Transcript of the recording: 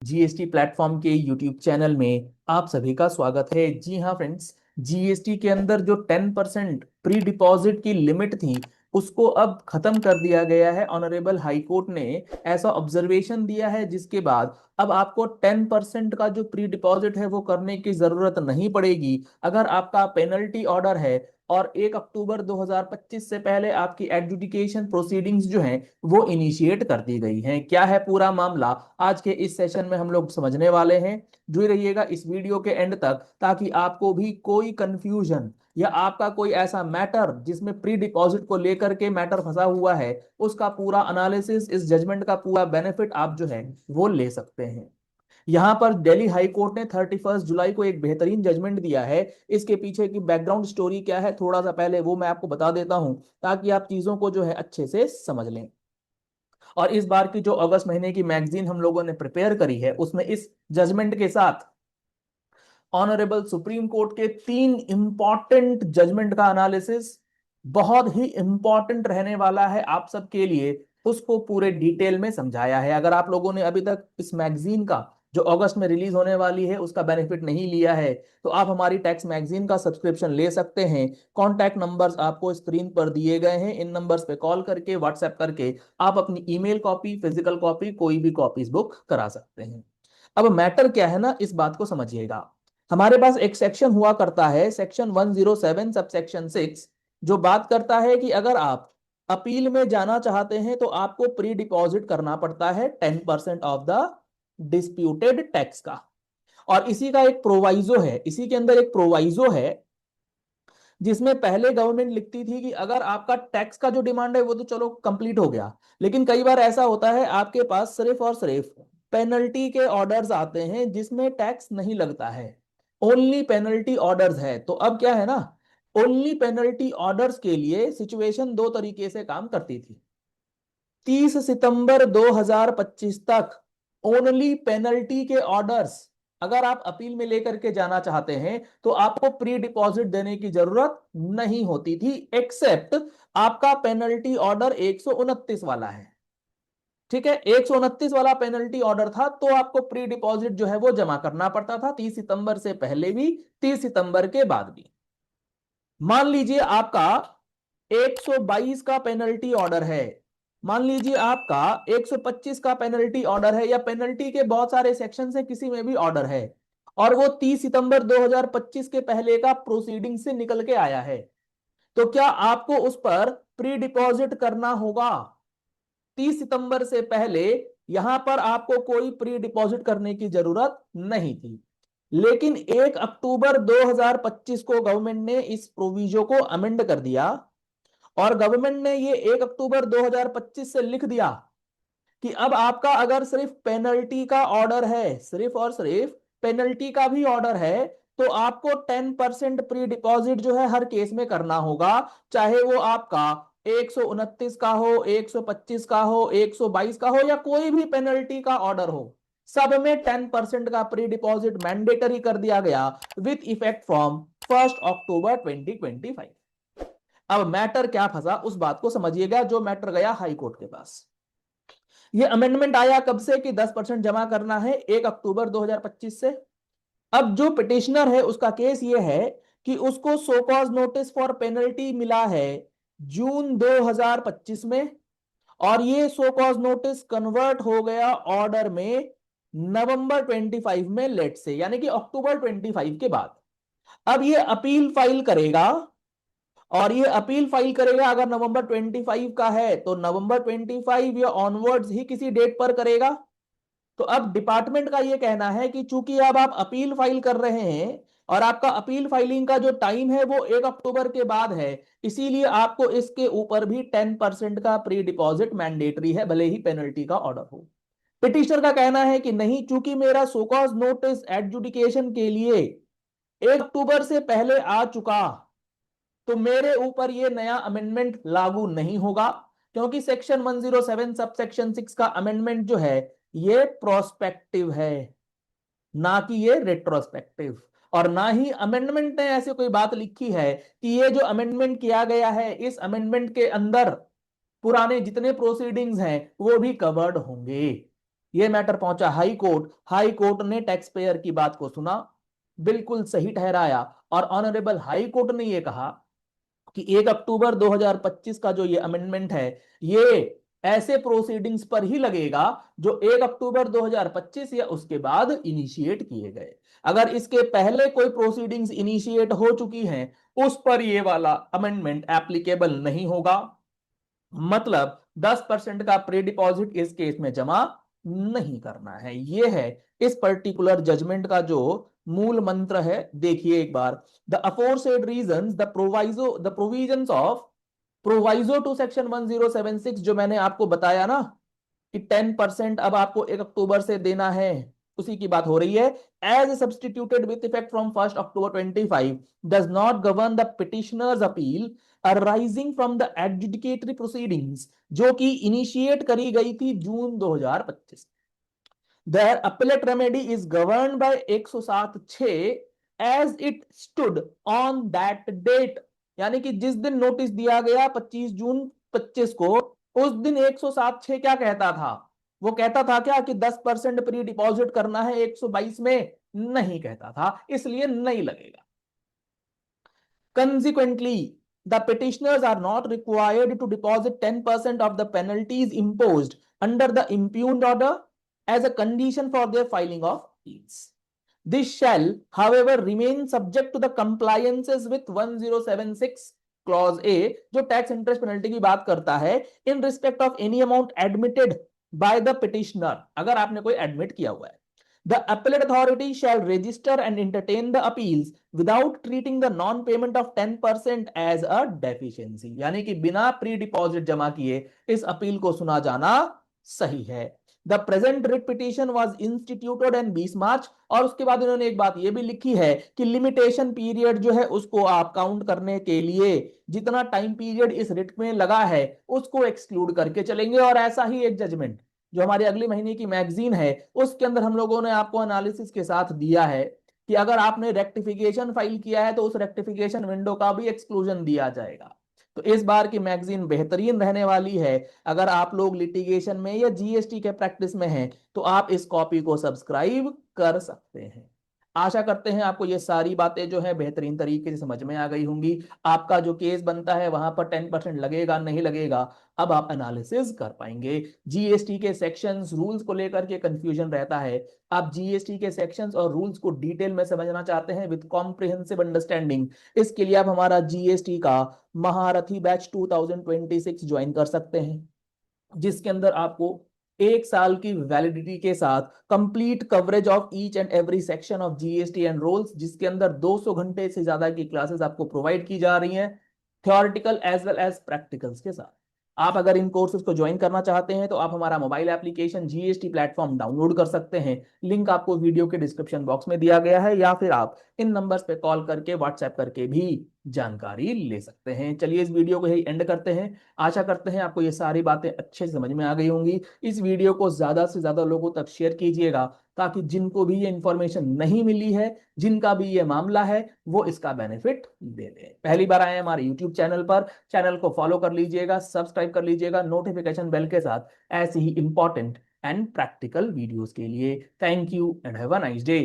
GST platform के YouTube channel में आप सभी का स्वागत है। जी हाँ फ्रेंड्स, जीएसटी के अंदर जो 10% प्री डिपॉजिट की लिमिट थी उसको अब खत्म कर दिया गया है। ऑनरेबल हाई कोर्ट ने ऐसा ऑब्जर्वेशन दिया है जिसके बाद अब आपको 10% का जो प्री डिपॉजिट है वो करने की जरूरत नहीं पड़ेगी। अगर आपका पेनल्टी ऑर्डर है और 1 अक्टूबर 2025 से पहले आपकी एडजुडिकेशन प्रोसीडिंग्स जो हैं वो इनिशिएट कर दी गई हैं। क्या है पूरा मामला, आज के इस सेशन में हम लोग समझने वाले हैं। जुड़े रहिएगा इस वीडियो के एंड तक ताकि आपको भी कोई कंफ्यूजन या आपका कोई ऐसा मैटर जिसमें प्री डिपॉजिट को लेकर के मैटर फंसा हुआ है उसका पूरा एनालिसिस, इस जजमेंट का पूरा बेनिफिट आप जो है वो ले सकते हैं। यहां पर दिल्ली हाई कोर्ट ने 31 जुलाई को एक बेहतरीन जजमेंट दिया है। इसके पीछे की बैकग्राउंड स्टोरी क्या है थोड़ा सा पहले वो मैं आपको बता देता हूं ताकि आप चीजों को जो है अच्छे से समझ लें। और इस बार की जो अगस्त महीने की मैगजीन हम लोगों ने प्रिपेयर करी है उसमें इस जजमेंट के साथ ऑनरेबल सुप्रीम कोर्ट के 3 इंपॉर्टेंट जजमेंट का एनालिसिस बहुत ही इंपॉर्टेंट रहने वाला है आप सबके लिए, उसको पूरे डिटेल में समझाया है। अगर आप लोगों ने अभी तक इस मैगजीन का जो अगस्त में रिलीज होने वाली है उसका बेनिफिट नहीं लिया है तो आप हमारी टैक्स मैगजीन का सब्सक्रिप्शन ले सकते हैं। कॉन्टैक्ट नंबर्स आपको स्क्रीन पर दिए गए हैं, इन नंबर्स पे कॉल करके व्हाट्सएप करके आप अपनी ईमेल कॉपी, फिजिकल कॉपी, कोई भी कॉपीज बुक करा सकते हैं। अब मैटर क्या है ना, इस बात को समझिएगा। हमारे पास एक सेक्शन हुआ करता है, सेक्शन 107 सब सेक्शन 6, जो बात करता है कि अगर आप अपील में जाना चाहते हैं तो आपको प्री डिपॉजिट करना पड़ता है 10% ऑफ द डिस्प्यूटेड टैक्स का। और इसी का एक प्रोवाइजो है, इसी के अंदर एक प्रोवाइजो है जिसमें पहले गवर्नमेंट लिखती थी कि अगर आपका टैक्स का जो डिमांड है वो तो चलो कंप्लीट हो गया, लेकिन कई बार ऐसा होता है आपके पास सिर्फ और सिर्फ पेनल्टी के ऑर्डर्स आते हैं जिसमें टैक्स नहीं लगता है। ओनली पेनल्टी ऑर्डर्स है। तो अब क्या है ना, ओनली पेनल्टी ऑर्डर्स के लिए सिचुएशन दो तरीके से काम करती थी। 30 सितंबर 2025 तक ओनली पेनल्टी के ऑर्डर्स अगर आप अपील में लेकर के जाना चाहते हैं तो आपको प्री डिपॉजिट देने की जरूरत नहीं होती थी, एक्सेप्ट आपका पेनल्टी ऑर्डर 129 वाला है। ठीक है, 129 वाला पेनल्टी ऑर्डर था तो आपको प्री डिपॉजिट जो है वो जमा करना पड़ता था, 30 सितंबर से पहले भी, 30 सितंबर के बाद भी। मान लीजिए आपका 122 का पेनल्टी ऑर्डर है, मान लीजिए आपका 125 का पेनल्टी ऑर्डर है, या पेनल्टी के बहुत सारे सेक्शन से किसी में भी ऑर्डर है और वो 30 सितंबर 2025 के पहले का प्रोसीडिंग से निकल के आया है, तो क्या आपको उस पर प्री डिपॉजिट करना होगा? 30 सितंबर से पहले यहां पर आपको कोई प्री डिपॉजिट करने की जरूरत नहीं थी, लेकिन 1 अक्टूबर 2025 को गवर्नमेंट ने इस प्रोविजो को अमेंड कर दिया और गवर्नमेंट ने ये 1 अक्टूबर 2025 से लिख दिया कि अब आपका अगर सिर्फ पेनल्टी का ऑर्डर है, सिर्फ और सिर्फ पेनल्टी का भी ऑर्डर है, तो आपको 10% प्री डिपॉजिट जो है हर केस में करना होगा, चाहे वो आपका 129 का हो, 125 का हो, 122 का हो, या कोई भी पेनल्टी का ऑर्डर हो, सब में 10% का प्री डिपॉजिट मैंडेटरी कर दिया गया विथ इफेक्ट फ्रॉम 1 अक्टूबर 2025। अब मैटर क्या फंसा उस बात को समझिएगा, जो मैटर गया हाई कोर्ट के पास। ये अमेंडमेंट आया कब से कि 10% जमा करना है 1 अक्टूबर 2025 से। अब जो पिटिशनर है उसका केस ये है कि उसको show cause notice for penalty मिला है जून 2025 में, और ये सो कॉज नोटिस कन्वर्ट हो गया ऑर्डर में नवंबर 25 में, लेट से यानी कि अक्टूबर 25 के बाद। अब ये अपील फाइल करेगा, और ये अपील फाइल करेगा अगर नवंबर 25 का है तो नवंबर 25 या ऑनवर्ड्स ही किसी डेट पर करेगा। तो अब डिपार्टमेंट का ये कहना है कि चूंकि अब आप अपील फाइल कर रहे हैं और आपका अपील फाइलिंग का जो टाइम है वो 1 अक्टूबर के बाद है, इसीलिए आपको इसके ऊपर भी 10% का प्री डिपॉजिट मैंडेटरी है, भले ही पेनल्टी का ऑर्डर हो। पिटिशनर का कहना है कि नहीं, चूंकि मेरा सोकॉज नोटिस एडजुडिकेशन के लिए 1 अक्टूबर से पहले आ चुका तो मेरे ऊपर ये नया अमेंडमेंट लागू नहीं होगा, क्योंकि सेक्शन 107 सब सेक्शन 6 का अमेंडमेंट जो है ये प्रोस्पेक्टिव है, ना कि ये रेट्रोस्पेक्टिव। और ना ही अमेंडमेंट ने ऐसे कोई बात लिखी है कि ये जो अमेंडमेंट किया गया है इस अमेंडमेंट के अंदर पुराने जितने प्रोसीडिंग्स हैं वो भी कवर्ड होंगे। ये मैटर पहुंचा हाई कोर्ट, हाई कोर्ट ने टैक्स पेयर की बात को सुना, बिल्कुल सही ठहराया, और ऑनरेबल हाई कोर्ट ने ये कहा कि 1 अक्टूबर 2025 का जो ये अमेंडमेंट है, ये ऐसे प्रोसीडिंग्स पर ही लगेगा जो 1 अक्टूबर 2025 या उसके बाद इनिशिएट किए गए। अगर इसके पहले कोई प्रोसीडिंग्स इनिशिएट हो चुकी हैं, उस पर ये वाला अमेंडमेंट एप्लीकेबल नहीं होगा। मतलब 10% का प्री डिपॉजिट इस केस में जमा नहीं करना है। यह है इस पर्टिकुलर जजमेंट का जो मूल मंत्र है। देखिए एक बार, the aforesaid reasons the provisions of proviso to section 1076, जो मैंने आपको बताया ना कि 10% अब आपको 1 अक्टूबर से देना है, उसी की बात हो रही है। As substituted with effect from 1 October 25 does not govern the petitioners appeal arising from the adjudicatory proceedings, जो कि इनिशिएट करी गई थी जून 2025। Their appellate remedy is governed by 107(6) as it stood on that date। यानी कि जिस दिन नोटिस दिया गया 25 जून 25 को, उस दिन 107(6) क्या कहता था? वो कहता था क्या कि 10% प्री डिपॉजिट करना है 122 में? नहीं कहता था, इसलिए नहीं लगेगा। Consequently, the petitioners are not required to deposit 10% of the penalties imposed under the impugned order as a condition for their filing of appeals. This shall, however, remain subject to the compliances with 1076 clause A, जो tax interest penalty की बात करता है, in respect of any amount admitted by the petitioner। अगर आपने कोई admit किया हुआ है, the appellate authority shall register and entertain the appeals without treating the non-payment of 10% as a deficiency। यानी कि बिना प्री डिपॉजिट जमा किए इस अपील को सुना जाना सही है। The present writ petition was instituted and 20 मार्च, और उसके बाद इन्होंने एक बात यह भी लिखी है कि लिमिटेशन पीरियड जो है उसको आप काउंट करने के लिए जितना टाइम पीरियड इस रिट में लगा है उसको एक्सक्लूड करके चलेंगे। और ऐसा ही एक जजमेंट जो हमारे अगले महीने की मैगजीन है उसके अंदर हम लोगों ने आपको एनालिसिस के साथ दिया है कि अगर आपने रेक्टिफिकेशन फाइल किया है तो उस रेक्टिफिकेशन विंडो का भी एक्सक्लूजन दिया जाएगा। तो इस बार की मैगजीन बेहतरीन रहने वाली है। अगर आप लोग लिटिगेशन में या जीएसटी के प्रैक्टिस में हैं तो आप इस कॉपी को सब्सक्राइब कर सकते हैं। आशा करते हैं आपको ये सारी बातें जो है बेहतरीन तरीके से समझ में आ गई होंगी। आपका जो केस बनता है वहां पर 10% लगेगा नहीं लगेगा, अब आप एनालिसिस कर पाएंगे। जीएसटी के सेक्शंस रूल्स को लेकर के कंफ्यूजन रहता है, आप जीएसटी के सेक्शंस और रूल्स को डिटेल में समझना चाहते हैं विद कॉम्प्रिहेंसिव अंडरस्टैंडिंग, इसके लिए आप हमारा जीएसटी का महारथी बैच 2026 ज्वाइन कर सकते हैं, जिसके अंदर आपको 1 साल की वैलिडिटी के साथ complete coverage of each and every section of GST and rules, जिसके अंदर 200 घंटे से ज्यादा की क्लासेस आपको प्रोवाइड की जा रही हैं, theoretical as well as practicals के साथ। आप अगर इन कोर्सेज को ज्वाइन करना चाहते हैं तो आप हमारा mobile application GST platform download कर सकते हैं। लिंक आपको वीडियो के डिस्क्रिप्शन बॉक्स में दिया गया है, या फिर आप इन नंबर्स पे कॉल करके व्हाट्सएप करके भी जानकारी ले सकते हैं। चलिए इस वीडियो को यही एंड करते हैं। आशा करते हैं आपको ये सारी बातें अच्छे से समझ में आ गई होंगी। इस वीडियो को ज्यादा से ज्यादा लोगों तक शेयर कीजिएगा ताकि जिनको भी ये इंफॉर्मेशन नहीं मिली है, जिनका भी ये मामला है, वो इसका बेनिफिट ले ले। पहली बार आए हमारे यूट्यूब चैनल पर, चैनल को फॉलो कर लीजिएगा, सब्सक्राइब कर लीजिएगा नोटिफिकेशन बेल के साथ ऐसे ही इंपॉर्टेंट एंड प्रैक्टिकल वीडियोस के लिए। Thank you and have a nice day.